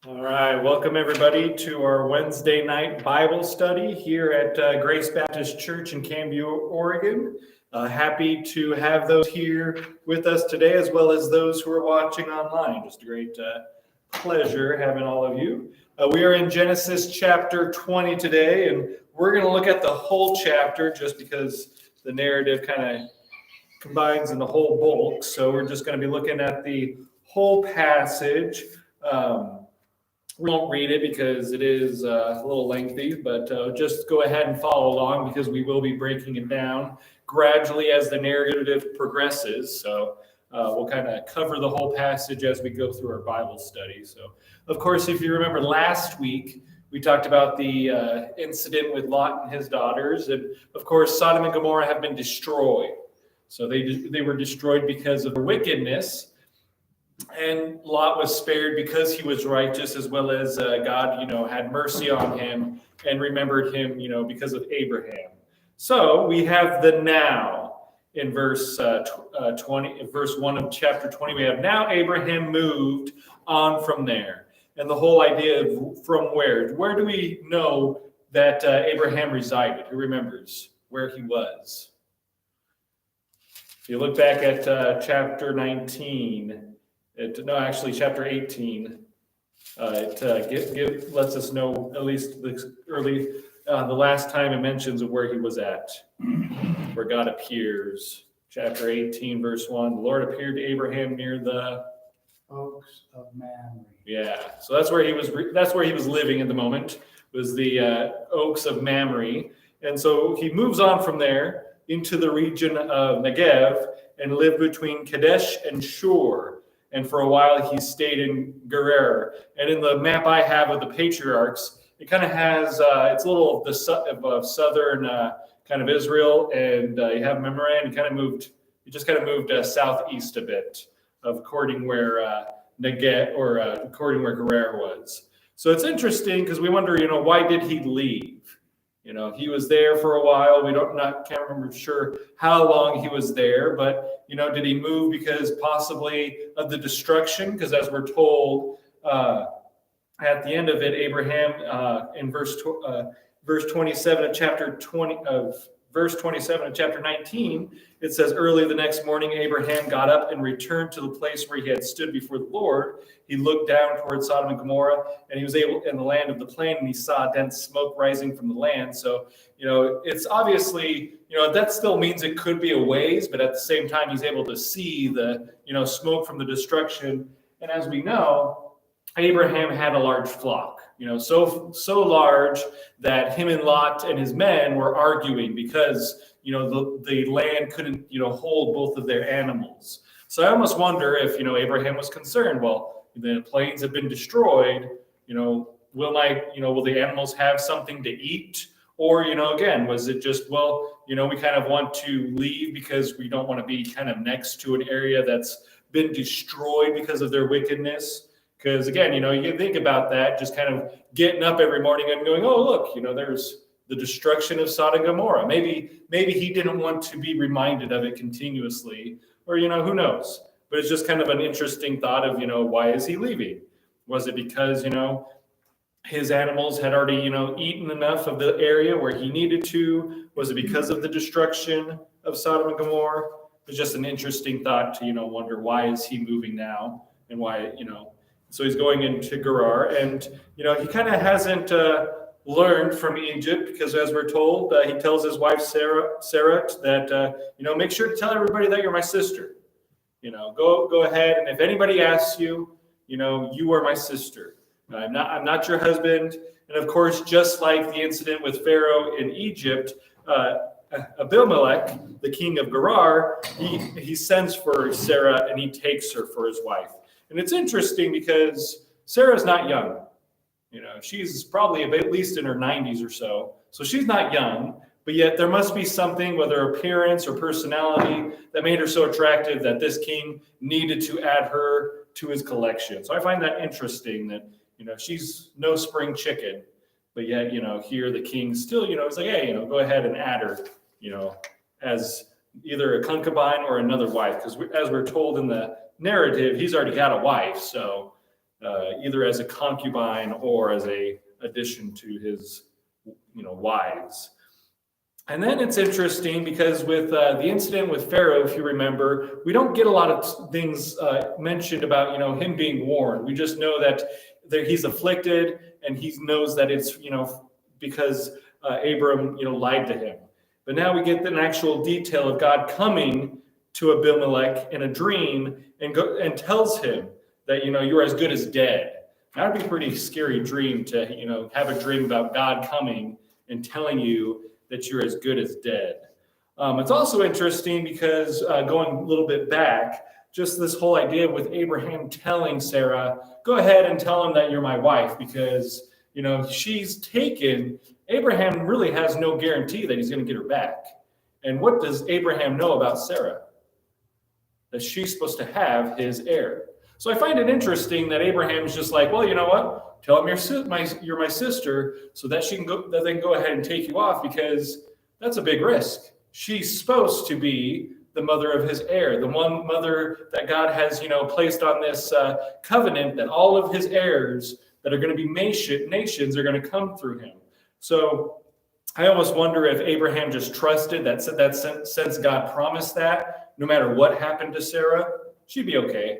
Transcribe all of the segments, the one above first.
All right, welcome everybody to our Wednesday night Bible study here at Grace Baptist Church in Cambio, Oregon. Happy to have those here with us today, as well as those who are watching online. Just a great pleasure having all of you. We are in Genesis chapter 20 today, and we're going to look at the whole chapter just because the narrative kind of combines in the whole bulk. So we're just going to be looking at the whole passage. We won't read it because it is a little lengthy, but just go ahead and follow along because we will be breaking it down gradually as the narrative progresses. So we'll kind of cover the whole passage as we go through our Bible study. So, of course, if you remember last week, we talked about the incident with Lot and his daughters. And, of course, Sodom and Gomorrah have been destroyed. So they were destroyed because of wickedness. And Lot was spared because he was righteous, as well as God, had mercy on him and remembered him, because of Abraham. So we have the now in verse 20, verse 1 of chapter 20. We have now Abraham moved on from there. And the whole idea of from where? Where do we know that Abraham resided? Who remembers where he was? If you look back at chapter 19, chapter 18. It lets us know at least the last time it mentions of where he was at, where God appears. Chapter 18, verse 1. The Lord appeared to Abraham near the oaks of Mamre. Yeah, so that's where he was. That's where he was living at the moment. Was the oaks of Mamre, and so he moves on from there into the region of Negev and lived between Kadesh and Shur. And for a while, he stayed in Gomorrah. And in the map I have of the patriarchs, it kind of has, it's a little of southern kind of Israel. And you have Memorah, and he just kind of moved southeast a bit, according where according where Gomorrah was. So it's interesting because we wonder, why did he leave? He was there for a while. Can't remember sure how long he was there, but did he move because possibly of the destruction? Because as we're told at the end of it, Abraham in verse 27 of chapter 20 of verse 27 of chapter 19, it says, early the next morning, Abraham got up and returned to the place where he had stood before the Lord. He looked down towards Sodom and Gomorrah, and he was able in the land of the plain, and he saw dense smoke rising from the land. So, it's obviously, that still means it could be a ways, but at the same time, he's able to see the, smoke from the destruction. And as we know, Abraham had a large flock. So large that him and Lot and his men were arguing because, the land couldn't, hold both of their animals. So I almost wonder if, Abraham was concerned, well, the plains have been destroyed, will the animals have something to eat? Or, again, was it just, we kind of want to leave because we don't want to be kind of next to an area that's been destroyed because of their wickedness? Because again, you think about that, just kind of getting up every morning and going, oh, look, there's the destruction of Sodom and Gomorrah. Maybe he didn't want to be reminded of it continuously, or, who knows? But it's just kind of an interesting thought of, why is he leaving? Was it because, his animals had already, eaten enough of the area where he needed to? Was it because of the destruction of Sodom and Gomorrah? It's just an interesting thought to, wonder why is he moving now and why, So he's going into Gerar, and he kind of hasn't learned from Egypt because, as we're told, he tells his wife Sarah that make sure to tell everybody that you're my sister. Go ahead, and if anybody asks you, you are my sister. I'm not your husband. And of course, just like the incident with Pharaoh in Egypt, Abimelech, the king of Gerar, he sends for Sarah and he takes her for his wife. And it's interesting because Sarah's not young. She's probably at least in her 90s or so. So she's not young, but yet there must be something, whether appearance or personality, that made her so attractive that this king needed to add her to his collection. So I find that interesting that, she's no spring chicken, but yet, here the king still, is like, hey, go ahead and add her, as either a concubine or another wife. Because as we're told in the narrative, he's already got a wife. So, either as a concubine or as a addition to his, wives. And then it's interesting because with the incident with Pharaoh, if you remember, we don't get a lot of things mentioned about, him being warned. We just know that he's afflicted, and he knows that it's, because Abram, lied to him. But now we get an actual detail of God coming to Abimelech in a dream and tells him that, you're as good as dead. That would be a pretty scary dream to, have a dream about God coming and telling you that you're as good as dead. It's also interesting because going a little bit back, just this whole idea with Abraham telling Sarah, go ahead and tell him that you're my wife, because, she's taken. Abraham really has no guarantee that he's going to get her back. And what does Abraham know about Sarah? That she's supposed to have his heir. So I find it interesting that Abraham's just like, well, you know what? Tell him you're my sister, so that they can go ahead and take you off, because that's a big risk. She's supposed to be the mother of his heir, the one mother that God has, placed on this covenant that all of his heirs that are going to be nations are going to come through him. So I almost wonder if Abraham just trusted that since God promised that, no matter what happened to Sarah, she'd be okay.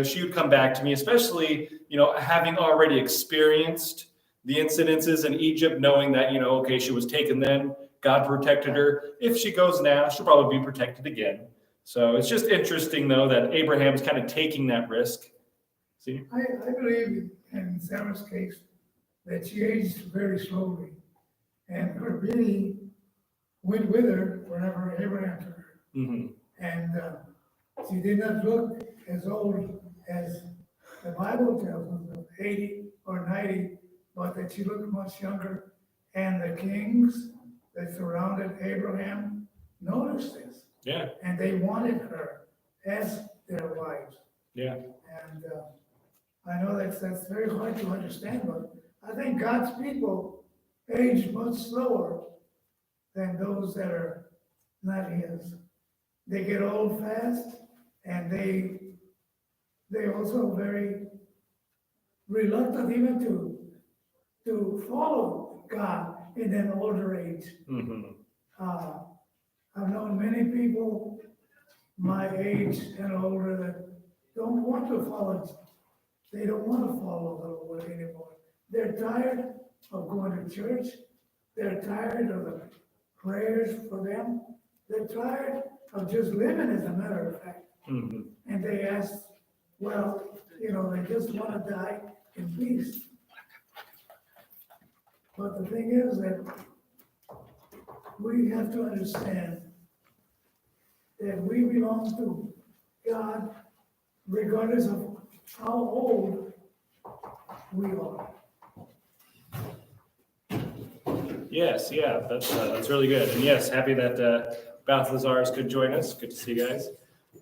She would come back to me, especially, having already experienced the incidences in Egypt, knowing that, okay, she was taken then, God protected her. If she goes now, she'll probably be protected again. So it's just interesting, though, that Abraham's kind of taking that risk. See? I believe in Sarah's case that she aged very slowly, and her beauty went with her wherever Abraham took her. Mm-hmm. And she did not look as old as the Bible tells us, of 80 or 90, but that she looked much younger. And the kings that surrounded Abraham noticed this. Yeah. And they wanted her as their wives. Yeah. And I know that's very hard to understand, but I think God's people age much slower than those that are not his. They get old fast, and they also very reluctant even to follow God in an older age. Mm-hmm. I've known many people my age and older that don't want to follow. They don't want to follow the Lord anymore. They're tired of going to church. They're tired of the prayers for them. They're tired of just living, as a matter of fact. Mm-hmm. And they ask, well, they just want to die in peace. But the thing is that we have to understand that we belong to God regardless of how old we are. Yes, yeah, that's really good. And yes, happy that Balthazar's could join us. Good to see you guys.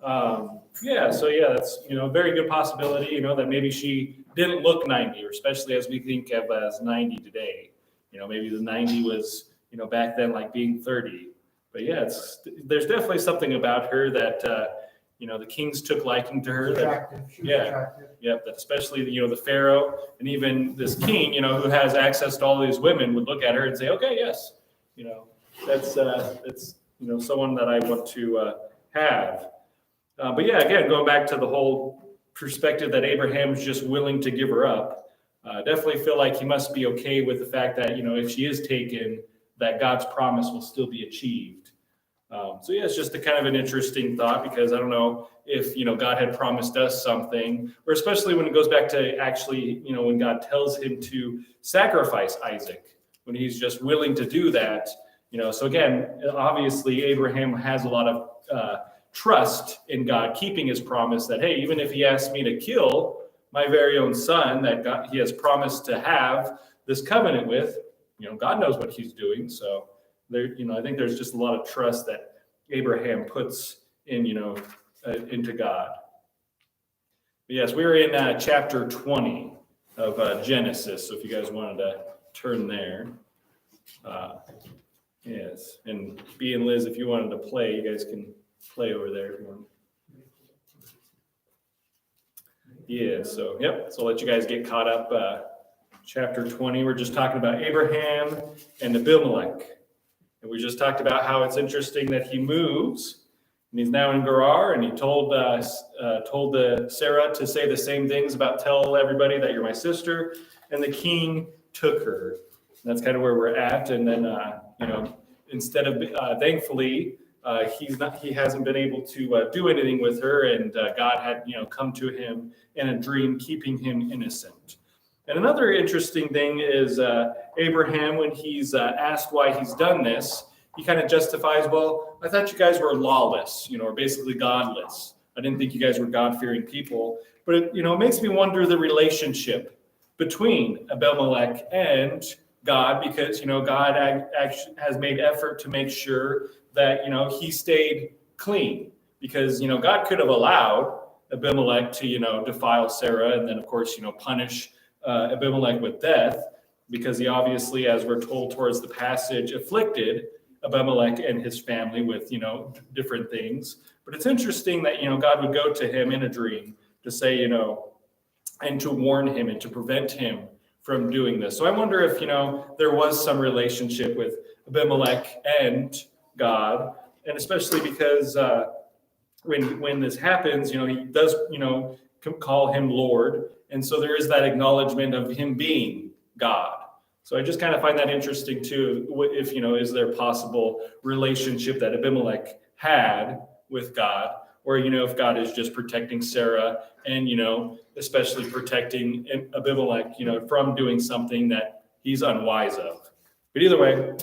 That's a very good possibility, that maybe she didn't look 90, or especially as we think of as 90 today. Maybe the 90 was, back then like being 30. But yeah, there's definitely something about her that, the kings took liking to her. Attractive. She was attractive. Yep, that especially, the Pharaoh and even this king, who has access to all these women would look at her and say, okay, yes, that's someone that I want to have. But yeah, again, going back to the whole perspective that Abraham's just willing to give her up, definitely feel like he must be okay with the fact that, if she is taken, that God's promise will still be achieved. It's just a kind of an interesting thought, because I don't know if, God had promised us something, or especially when it goes back to actually, when God tells him to sacrifice Isaac, when he's just willing to do that, so again, obviously Abraham has a lot of trust in God keeping his promise that, hey, even if he asks me to kill my very own son that he has promised to have this covenant with, God knows what he's doing. So there, I think there's just a lot of trust that Abraham puts in, into God. But yes, we're in chapter 20 of Genesis. So if you guys wanted to turn there. Yes, and B and Liz, if you wanted to play, you guys can play over there if you want. He is. So, yep. So I'll let you guys get caught up. Chapter 20, we're just talking about Abraham and Abimelech. And we just talked about how it's interesting that he moves, and he's now in Gerar, and he told Sarah to say the same things about tell everybody that you're my sister, and the king took her. And that's kind of where we're at. And then, instead of, thankfully, he hasn't been able to do anything with her, and God had, come to him in a dream, keeping him innocent. And another interesting thing is Abraham, when he's asked why he's done this, he kind of justifies, well, I thought you guys were lawless, or basically godless. I didn't think you guys were God-fearing people. But it makes me wonder the relationship between Abimelech and God, because, God actually has made effort to make sure that, he stayed clean. Because, God could have allowed Abimelech to, defile Sarah and then, of course, punish Abimelech with death, because he obviously, as we're told towards the passage, afflicted Abimelech and his family with, different things. But it's interesting that, God would go to him in a dream to say, and to warn him and to prevent him from doing this. So I wonder if, there was some relationship with Abimelech and God, and especially because when this happens, he does, call him Lord. And so there is that acknowledgement of him being God. So I just kind of find that interesting too. If, is there a possible relationship that Abimelech had with God, or, if God is just protecting Sarah and, especially protecting Abimelech, from doing something that he's unwise of. But either way,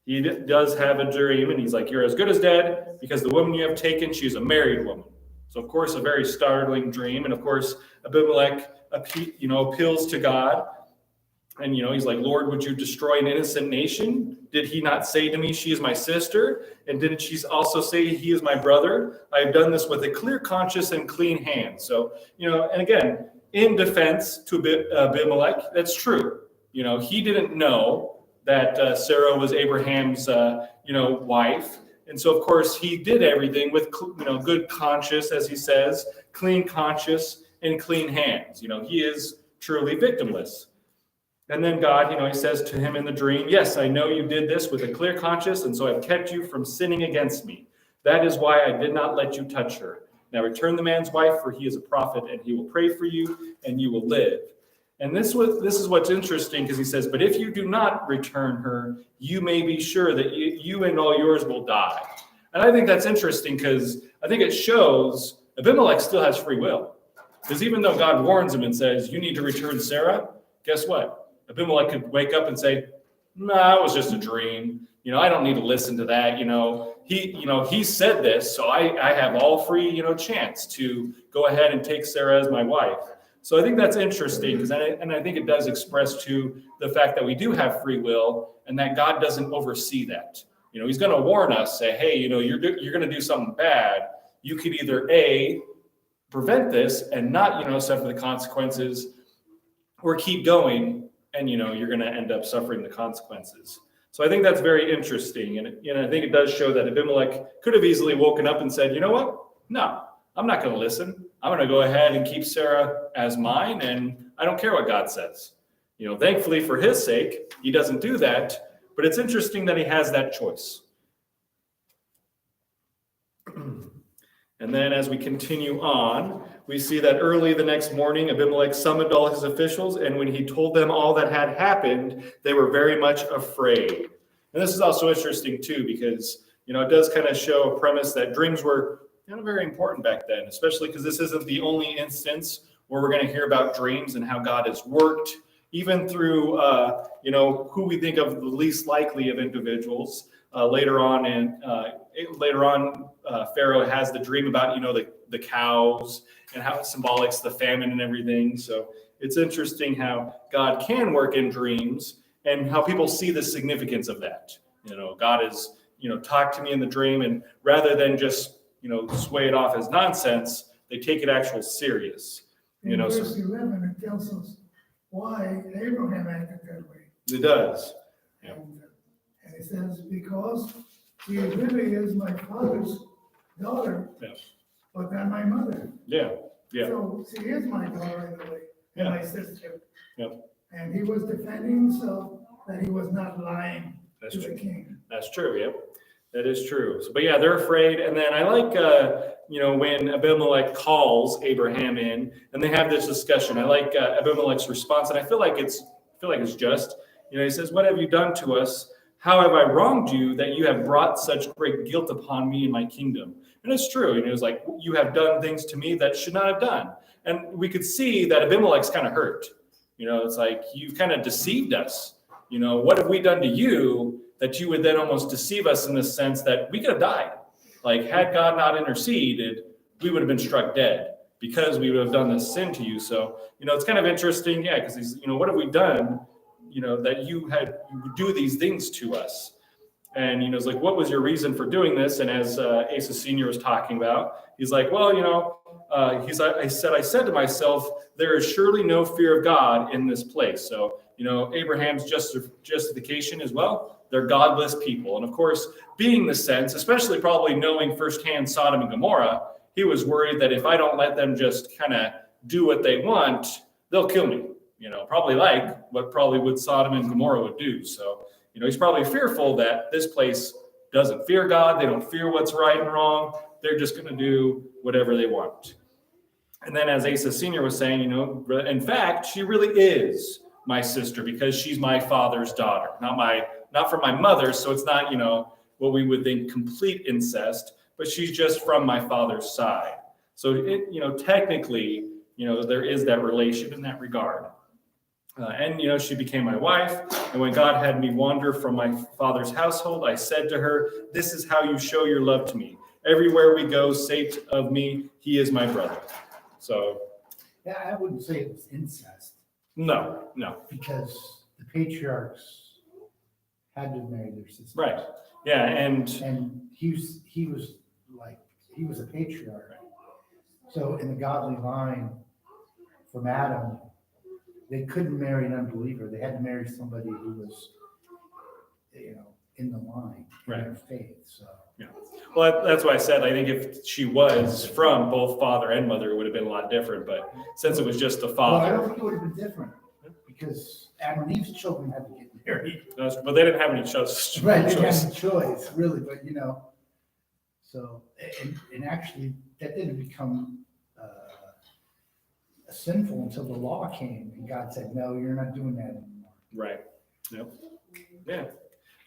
he does have a dream, and he's like, you're as good as dead because the woman you have taken, she's a married woman. So, of course, a very startling dream. And, of course, Abimelech, appeals to God. And, he's like, Lord, would you destroy an innocent nation? Did he not say to me, she is my sister? And didn't she also say he is my brother? I have done this with a clear conscience and clean hands. So, and again, in defense to Abimelech, that's true. He didn't know that Sarah was Abraham's, wife. And so, of course, he did everything with, good conscience, as he says, clean conscience and clean hands. He is truly victimless. And then God, he says to him in the dream, yes, I know you did this with a clear conscience, and so I've kept you from sinning against me. That is why I did not let you touch her. Now return the man's wife, for he is a prophet, and he will pray for you, and you will live. And this is what's interesting, because he says, but if you do not return her, you may be sure that you and all yours will die. And I think that's interesting, because I think it shows Abimelech still has free will. Because even though God warns him and says, you need to return Sarah, guess what? Abimelech could wake up and say, nah, it was just a dream. I don't need to listen to that. He said this, so I have all free, chance to go ahead and take Sarah as my wife. So I think that's interesting, because I think it does express to the fact that we do have free will, and that God doesn't oversee that. He's going to warn us, say, hey, you're going to do something bad. You could either A, prevent this and not, suffer the consequences, or keep going, and you're going to end up suffering the consequences. So I think that's very interesting, and I think it does show that Abimelech could have easily woken up and said, you know what? No, I'm not going to listen. I'm going to go ahead and keep Sarah as mine, and I don't care what God says. Thankfully for his sake, he doesn't do that, but it's interesting that he has that choice. And then as we continue on, we see that early the next morning, Abimelech summoned all his officials, and when he told them all that had happened, they were very much afraid. And this is also interesting too, because, it does kind of show a premise that dreams were very important back then, especially because this isn't the only instance where we're going to hear about dreams and how God has worked, even through, who we think of the least likely of individuals. Later on, Pharaoh has the dream about, the cows and how it symbolics the famine and everything. So it's interesting how God can work in dreams and how people see the significance of that. God has, talked to me in the dream, and rather than just, sway it off as nonsense, they take it actual serious. In verse 11, it tells us why Abraham acted that way. It does. Yeah. And it says, because she really is my father's daughter, Yeah. but not my mother. Yeah. Yeah. So, see, here's my daughter in the way, and Yeah. my sister. Yep. And he was defending himself that he was not lying That's to true. the king. That's true. Yep. That is true. But yeah, they're afraid. And then I like, when Abimelech calls Abraham in and they have this discussion. I like Abimelech's response. And I feel like it's just, he says, "What have you done to us? How have I wronged you that you have brought such great guilt upon me and my kingdom?" And it's true. And it was like, "You have done things to me that should not have done." And we could see that Abimelech's kind of hurt. It's like, "You kind of deceived us. What have we done to you that you would then almost deceive us in the sense that we could have died? Like, had God not interceded, we would have been struck dead because we would have done this sin to you." So, it's kind of interesting. Yeah. Because he's, "What have we done, that you would do these things to us?" And, it's like, "What was your reason for doing this?" And as Asa Sr. was talking about, he's like, "Well, I said to myself, there is surely no fear of God in this place." So, Abraham's justification as well, they're godless people. And of course, being the sense, especially probably knowing firsthand Sodom and Gomorrah, he was worried that if I don't let them just kind of do what they want, they'll kill me. Probably like what Sodom and Gomorrah would do. So, he's probably fearful that this place doesn't fear God. They don't fear what's right and wrong. They're just going to do whatever they want. And then as Asa Sr. was saying, in fact, she really is my sister because she's my father's daughter, not from my mother. So it's not, what we would think complete incest, but she's just from my father's side. So, technically, there is that relation in that regard. And she became my wife. And when God had me wander from my father's household, I said to her, "This is how you show your love to me. Everywhere we go, say of me, he is my brother." So, Yeah, I wouldn't say it was incest no. because the patriarchs had to marry their sisters. Right. Yeah. And he was a patriarch. So in the godly line from Adam, they couldn't marry an unbeliever. They had to marry somebody who was, in the line, in Right. their faith. So yeah. Well, that's why I said, I think if she was from both father and mother, it would have been a lot different. But since it was just the well, I father, don't think it would have been different because Adam and Eve's children had to get married. but they didn't have any choice. Right, they didn't have a choice, really, but so, and actually, that didn't become sinful until the law came, and God said, "No, you're not doing that anymore." Right. Yep. Yeah.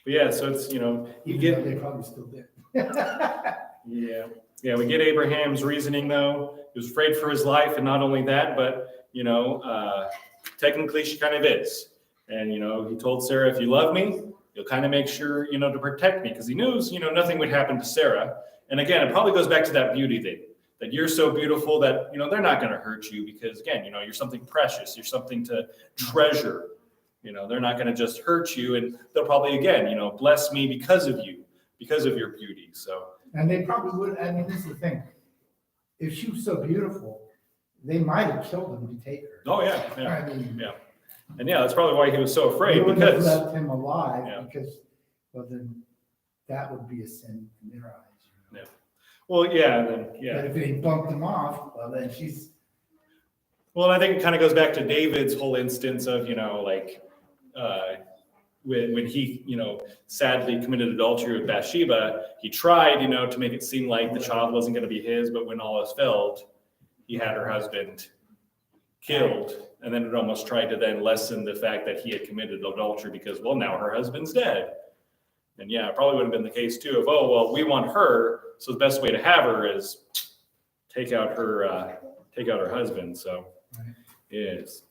But yeah, so it's, you Even get, though they probably still did. yeah. Yeah, we get Abraham's reasoning though. He was afraid for his life, and not only that, but technically she kind of is. And he told Sarah, "If you love me, you'll kind of make sure, to protect me," because he knows, nothing would happen to Sarah. And again, it probably goes back to that beauty thing, that you're so beautiful that, they're not going to hurt you because, again, you're something precious. You're something to treasure. They're not going to just hurt you, and they'll probably, again, bless me because of you, because of your beauty. So, And they probably would, this is the thing. If she was so beautiful, they might have killed him to take her. oh yeah. Yeah. And yeah, that's probably why he was so They afraid, wouldn't have because left him alive Yeah. because, well, then that would be a sin in their eyes. Yeah. Well, yeah, and then But if they bumped him off, well, then she's. Well, I think it kind of goes back to David's whole instance of, when he, sadly committed adultery with Bathsheba, he tried, to make it seem like the child wasn't going to be his, but when all is failed, he had her husband killed, and then it almost tried to then lessen the fact that he had committed adultery because, well, now her husband's dead. And yeah, it probably would have been the case too of, oh, well, we want her, so the best way to have her is take out her husband. So, yes.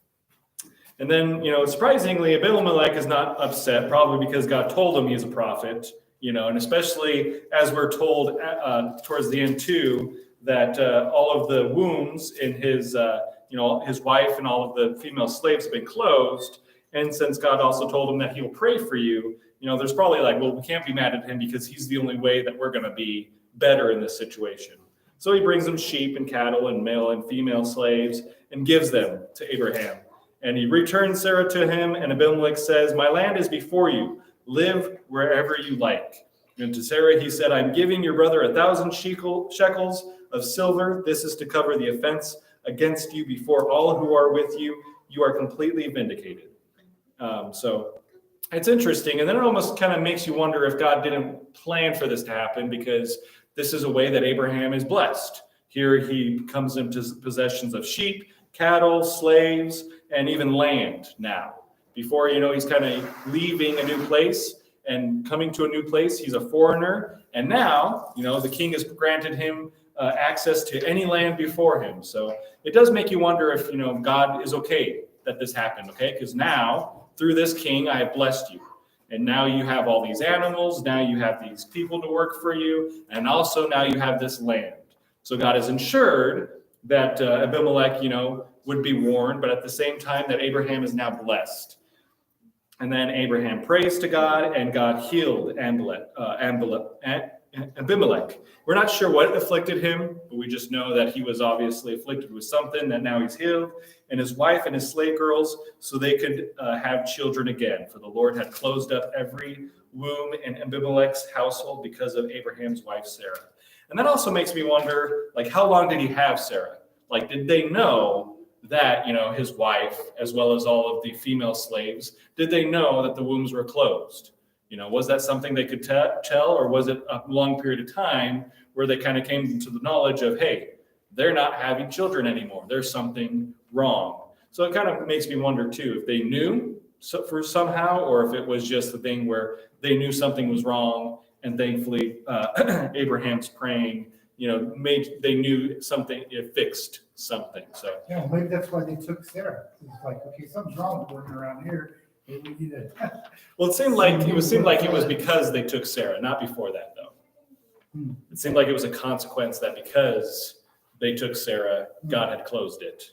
And then, surprisingly, Abimelech is not upset, probably because God told him he's a prophet, and especially as we're told towards the end too, that all of the wombs in his, his wife and all of the female slaves have been closed. And since God also told him that he'll pray for you, there's probably like, well, we can't be mad at him because he's the only way that we're going to be better in this situation. So he brings them sheep and cattle and male and female slaves and gives them to Abraham. And he returns Sarah to him, and Abimelech says, "My land is before you. Live wherever you like." And to Sarah he said, "I'm giving your brother 1,000 shekels of silver. This is to cover the offense against you before all who are with you. You are completely vindicated. So it's interesting. And then it almost kind of makes you wonder if God didn't plan for this to happen, because this is a way that Abraham is blessed. Here he comes into possessions of sheep, cattle, slaves, and even land now. Before, he's kind of leaving a new place and coming to a new place. He's a foreigner. And now, the king has granted him access to any land before him. So it does make you wonder if, God is okay that this happened, okay? Because now, through this king, I have blessed you. And now you have all these animals. Now you have these people to work for you. And also now you have this land. So God has ensured that Abimelech, would be warned, but at the same time that Abraham is now blessed. And then Abraham prays to God, and God healed Abimelech. We're not sure what afflicted him, but we just know that he was obviously afflicted with something, that now he's healed, and his wife and his slave girls, so they could have children again. For the Lord had closed up every womb in Abimelech's household because of Abraham's wife, Sarah. And that also makes me wonder, how long did he have Sarah? Did they know that, his wife, as well as all of the female slaves, did they know that the wombs were closed? Was that something they could tell, or was it a long period of time where they kind of came to the knowledge of, hey, they're not having children anymore. There's something wrong. So it kind of makes me wonder, too, if they knew for somehow, or if it was just the thing where they knew something was wrong, and thankfully Abraham's praying, they knew something, it fixed something. So Yeah, maybe that's why they took Sarah. It's like, okay, something's wrong with working around here. Maybe we need to. Well, it seemed like it was because they took Sarah, not before that, though. It seemed like it was a consequence that because they took Sarah, God had closed it.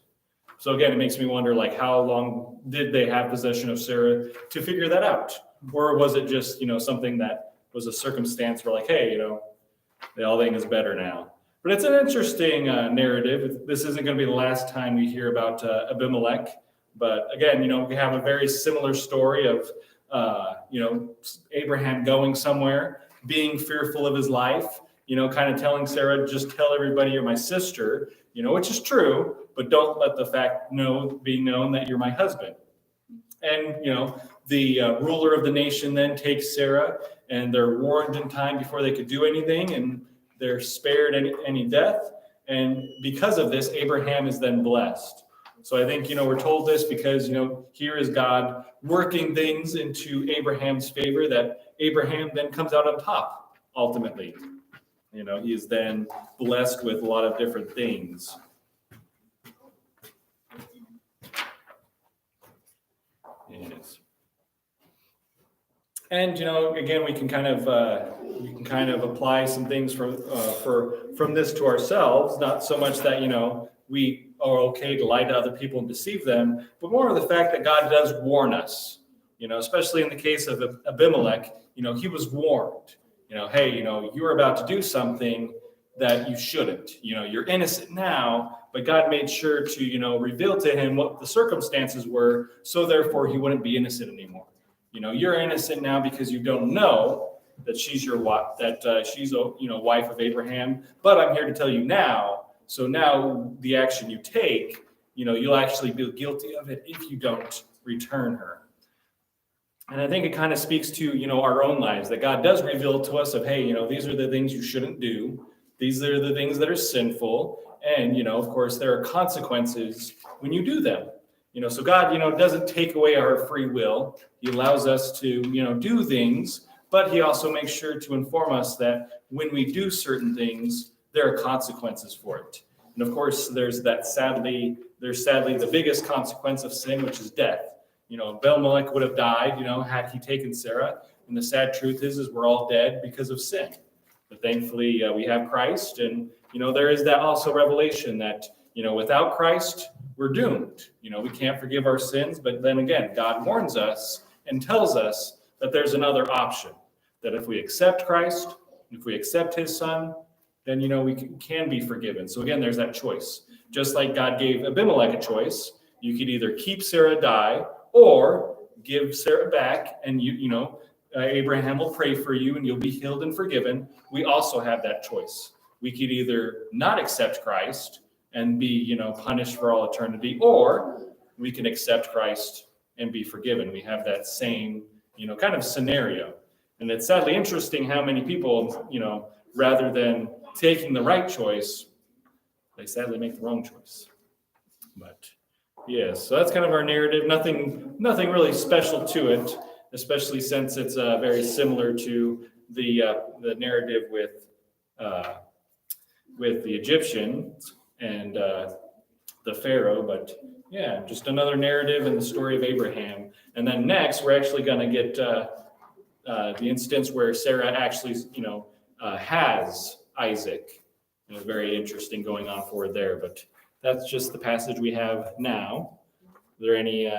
So again, it makes me wonder, how long did they have possession of Sarah to figure that out? Or was it just, something that was a circumstance where hey, the all thing is better now. But it's an interesting narrative. This isn't going to be the last time we hear about Abimelech. But again, we have a very similar story of, Abraham going somewhere, being fearful of his life, kind of telling Sarah, just tell everybody you're my sister, which is true, but don't let the fact be known that you're my husband. And, the ruler of the nation then takes Sarah, and they're warned in time before they could do anything, and they're spared any death. And because of this, Abraham is then blessed. So I think, we're told this because, here is God working things into Abraham's favor, that Abraham then comes out on top, ultimately. He is then blessed with a lot of different things. Yes. And again, we can kind of apply some things from this to ourselves. Not so much that we are okay to lie to other people and deceive them, but more of the fact that God does warn us. Especially in the case of Abimelech, he was warned. Hey, you're about to do something that you shouldn't. You're innocent now, but God made sure to reveal to him what the circumstances were, so therefore he wouldn't be innocent anymore. You're innocent now because you don't know that she's your wife, that she's a wife of Abraham. But I'm here to tell you now. So now the action you take, you'll actually be guilty of it if you don't return her. And I think it kind of speaks to our own lives, that God does reveal to us of, hey, these are the things you shouldn't do. These are the things that are sinful, and of course there are consequences when you do them. So God, doesn't take away our free will. He allows us to, do things, but he also makes sure to inform us that when we do certain things, there are consequences for it. And of course, there's sadly the biggest consequence of sin, which is death. Abimelech would have died, had he taken Sarah. And the sad truth is we're all dead because of sin. But thankfully, we have Christ, and there is that also revelation that without Christ, we're doomed. We can't forgive our sins, but then again, God warns us and tells us that there's another option, that if we accept Christ, if we accept his son, then, we can be forgiven. So again, there's that choice. Just like God gave Abimelech a choice, you could either keep Sarah, die, or give Sarah back, and Abraham will pray for you and you'll be healed and forgiven. We also have that choice. We could either not accept Christ and be, punished for all eternity, or we can accept Christ and be forgiven. We have that same, kind of scenario. And it's sadly interesting how many people, rather than taking the right choice, they sadly make the wrong choice. But yes, so that's kind of our narrative. Nothing really special to it, especially since it's very similar to the narrative with the Egyptians and the Pharaoh. But yeah, just another narrative in the story of Abraham. And then next, we're actually going to get the instance where Sarah actually, has Isaac. It was very interesting going on forward there. But that's just the passage we have now. Are there any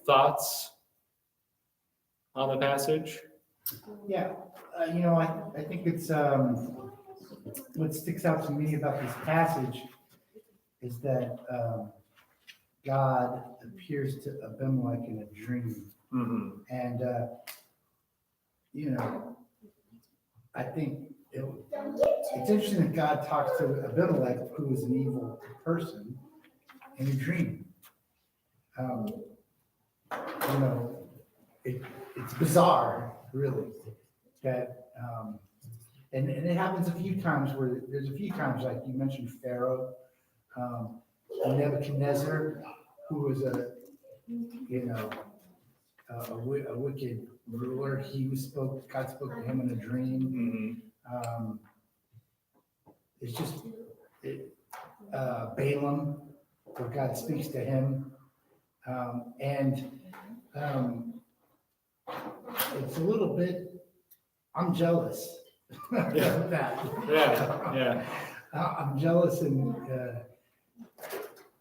thoughts on the passage? Yeah, I think it's what sticks out to me about this passage is that God appears to Abimelech in a dream. Mm-hmm. And, I think it's interesting that God talks to Abimelech, who is an evil person, in a dream. It's bizarre, really, that, and it happens a few times there's a few times, like you mentioned Pharaoh, Nebuchadnezzar, who was a wicked ruler. God spoke to him in a dream. Mm-hmm. It's just Balaam, where God speaks to him. It's a little bit, I'm jealous of that. Yeah. I'm jealous and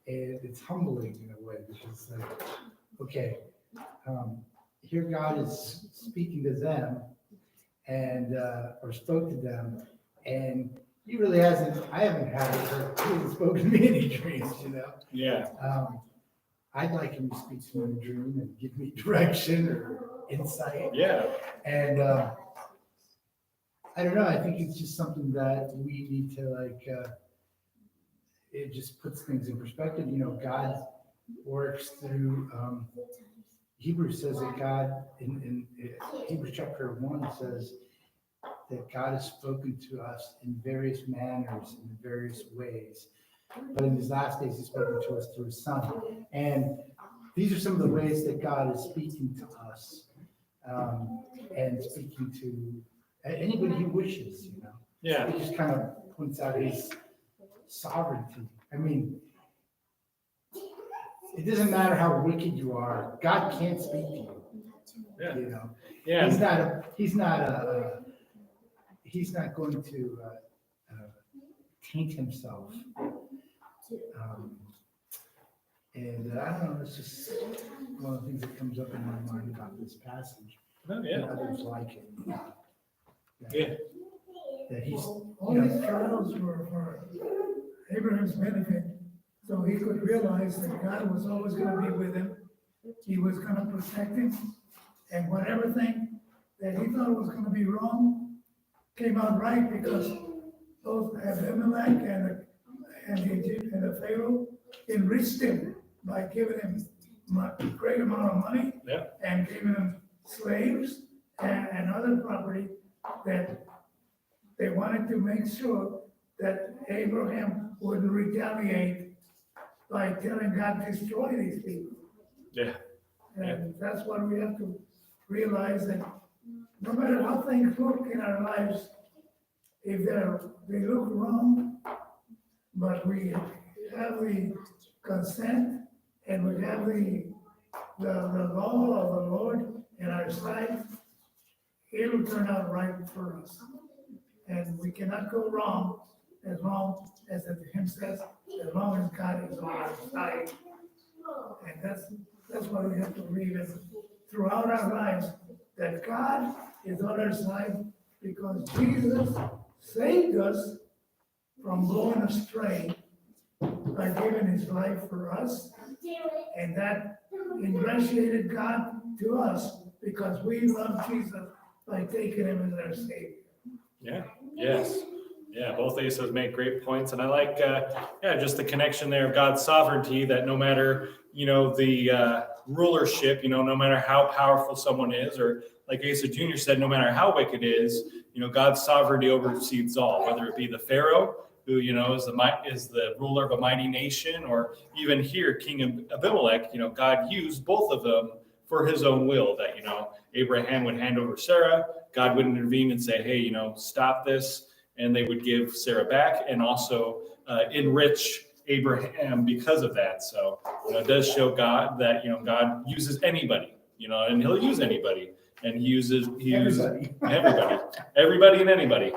it's humbling in a way, because like, okay, here God is speaking to them and, or spoke to them, and he really hasn't, I haven't had it, or he hasn't spoken to me in any dreams, Yeah. I'd like him to speak to me in a dream and give me direction or insight. Yeah. And I don't know, I think it's just something that we need to it just puts things in perspective. God works through, Hebrews says that God, in Hebrews chapter 1 says that God has spoken to us in various manners, in various ways. But in these last days, he's spoken to us through his Son. And these are some of the ways that God is speaking to us, and speaking to anybody he wishes, Yeah. He just kind of points out his sovereignty. I mean, it doesn't matter how wicked you are, God can't speak to you. Yeah. Yeah. He's not going to taint himself. And I don't know, it's just one of the things that comes up in my mind about this passage. Oh, And yeah. others like it. Yeah. That he's, All these trials were for Abraham's benefit, so he could realize that God was always going to be with him. He was going to protect him, and whatever thing that he thought was going to be wrong came out right, because both Abimelech and the Pharaoh enriched him by giving him a great amount of money. Yeah. And giving him slaves and other property that they wanted to make sure that Abraham wouldn't retaliate by telling God to destroy these people. Yeah. And that's what we have to realize, that no matter how things look in our lives, if they look wrong, but we have the consent and we have the law of the Lord in our side, it'll turn out right for us. And we cannot go wrong as long as the hymn says, as long as God is on our side. And that's what we have to read throughout our lives, that God is on our side, because Jesus saved us from going astray by giving his life for us. And that ingratiated God to us because we love Jesus by taking him as our Savior. Yeah. Yes. Yeah, both Asas make great points, and I like, just the connection there of God's sovereignty. That no matter the rulership, no matter how powerful someone is, or like Asa Jr. said, no matter how wicked it is, God's sovereignty oversees all. Whether it be the Pharaoh, who is the ruler of a mighty nation, or even here King Abimelech, God used both of them for His own will. That Abraham would hand over Sarah, God would intervene and say, hey, stop this. And they would give Sarah back and also enrich Abraham because of that. So it does show God that God uses anybody, and He'll use anybody, and He uses everybody and anybody.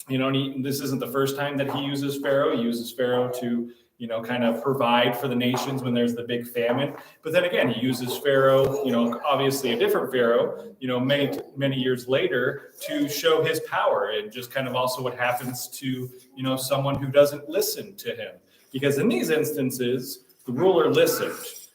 This isn't the first time that He uses Pharaoh. He uses Pharaoh to kind of provide for the nations when there's the big famine. But then again, He uses Pharaoh, obviously a different Pharaoh, many years later to show His power, and just kind of also what happens to, someone who doesn't listen to Him. Because in these instances, the ruler listened.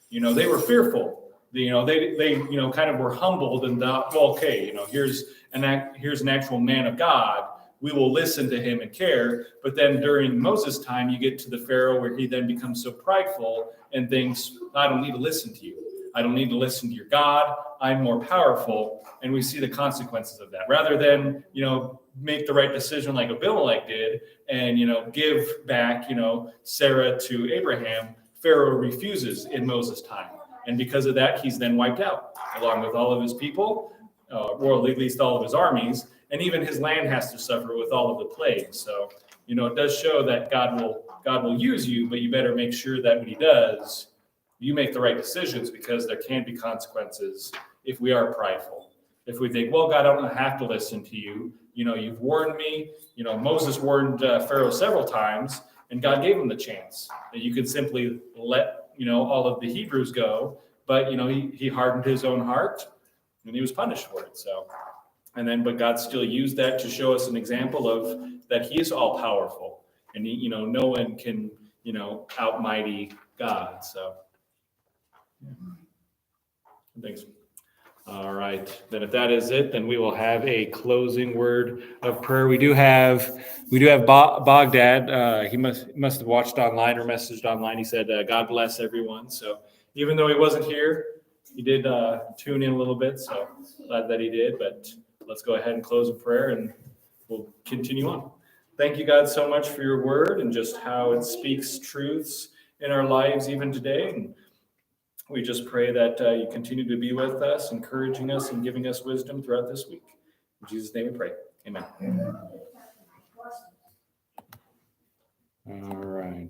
They were fearful. They kind of were humbled and thought, well, okay, here's an actual man of God. We will listen to him and care. But then during Moses' time, you get to the Pharaoh where he then becomes so prideful and thinks, I don't need to listen to you. I don't need to listen to your God. I'm more powerful. And we see the consequences of that. Rather than, make the right decision like Abimelech did and, give back, Sarah to Abraham, Pharaoh refuses in Moses' time. And because of that, he's then wiped out along with all of his people, or at least all of his armies. And even his land has to suffer with all of the plagues. So, it does show that God will use you, but you better make sure that when He does, you make the right decisions, because there can be consequences if we are prideful. If we think, well, God, I don't have to listen to you. You've warned me. Moses warned Pharaoh several times, and God gave him the chance that you could simply let, all of the Hebrews go. But, he hardened his own heart, and he was punished for it. So. But God still used that to show us an example of that He is all powerful, and no one can, outmighty God. So, thanks. All right. Then if that is it, then we will have a closing word of prayer. We do have Bogdad. He must have watched online or messaged online. He said, God bless everyone. So even though he wasn't here, he did tune in a little bit. So glad that he did, but let's go ahead and close in prayer, and we'll continue on. Thank you, God, so much for your word and just how it speaks truths in our lives even today. And we just pray that you continue to be with us, encouraging us and giving us wisdom throughout this week. In Jesus' name we pray. Amen. Amen. All right.